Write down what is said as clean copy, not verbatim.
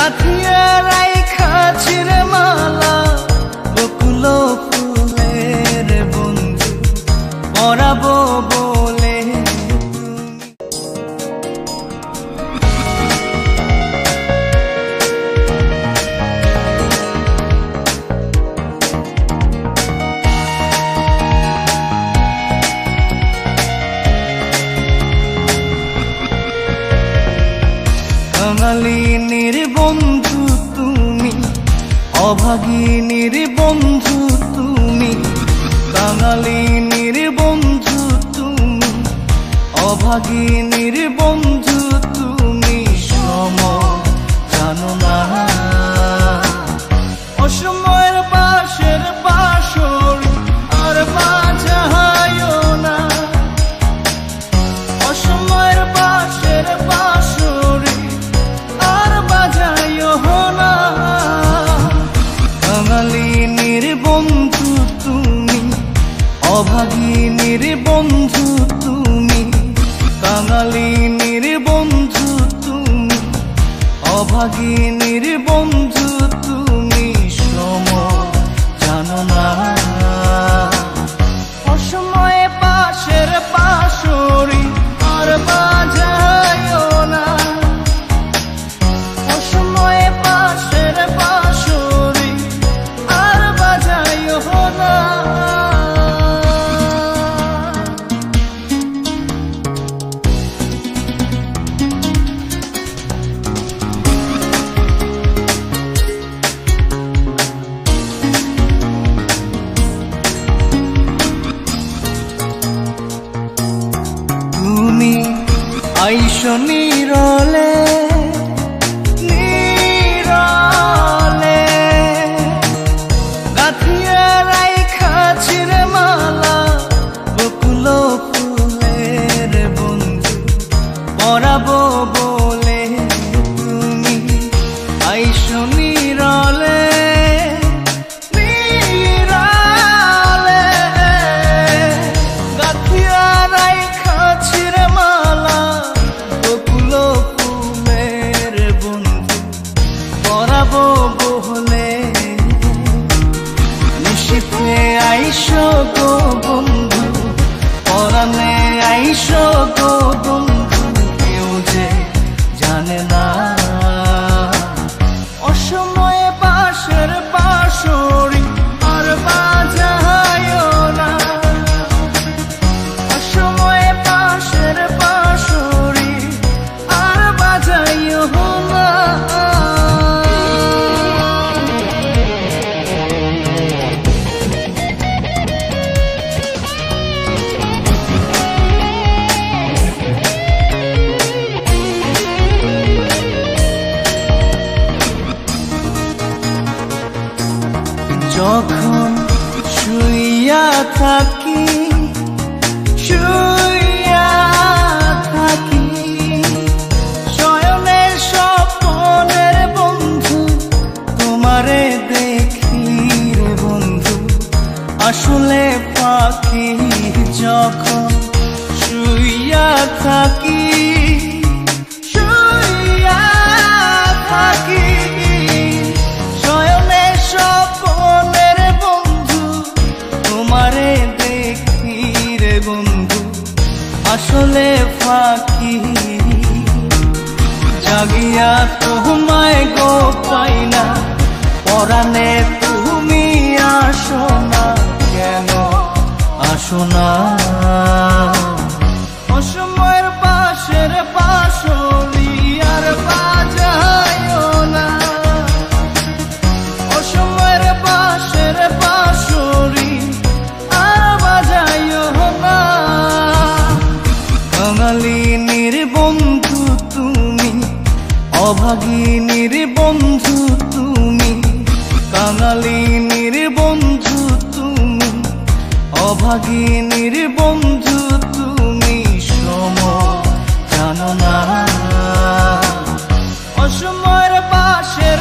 গাথিয়া রাইখাছি রে মালা বকুল ফুলের বন্ধু পরাবো বলে কাঙালিনীর বন্ধু তুমি, অভাগিনীর বন্ধু তুমি। কাঙালিনীর বন্ধু তুমি, অভাগিনীর বন্ধু তুমি। সম জানো না অসময়ের বাঁশের বাঁশরি আর বাজায়ও না। অসময়ের বাঁশের বাঁশরি আর বাজায়ও না। কাঙালিনীর বন্ধু তুমি, অভাগিনীর বন্ধু তুমি। কাঙালিনীর বন্ধু তুমি, অভাগিনীর বন্ধু তুমি। সম জানো না অসময়ে পাশের পাশরি আর বাজায়ও না। অসময়ে পাশের পাশরি আর বাজায়ও না। তুমি আইসো নীরলে নীরলে, গাথিয়া রাইখাছি রে মালা বকুল ফুলের বন্ধু পরাবো বলে তুমি। আইসো নীরলে নীরলে, গাথিয়া রাইখাছি রে মালা বকুল ফুলের বন্ধু পরাবো বলে। নিশীথে আইসো গো বন্ধু, পরাণে আইসো গো বন্ধু। কেউ যে জানে না অসময়ে পাশের পাশরি আর বাজায়ও না। অসময়ে পাশের পাশরি আর বাজায়ও না। যখন শুইয়া থাকি শুইয়া থাকি, শয়নের স্বপ্নের বন্ধু তোমারে দেখি রে বন্ধু আসলে পাখি। যখন শুইয়া থাকি শুইয়া থাকি, শয়নের স্বপ্নের বন্ধু তোমারে দেখি রে বন্ধু আসলে ফাঁকি। জাগিয়া তোমায় গো পাই না, পরাণে তুমি আসো না। কেন আসো না অসময়ের পাশের পাশরি আর বাজায়ও না। অসময়ের পাশের পাশরি আর বাজায়ও না। কাঙালিনীর বন্ধু তুমি, অভাগিনীর বন্ধু তুমি। কাঙালিনীর বন্ধু তুমি, অভাগিনীর বন্ধু তুমি। সম জানো না অসময়ের পাশের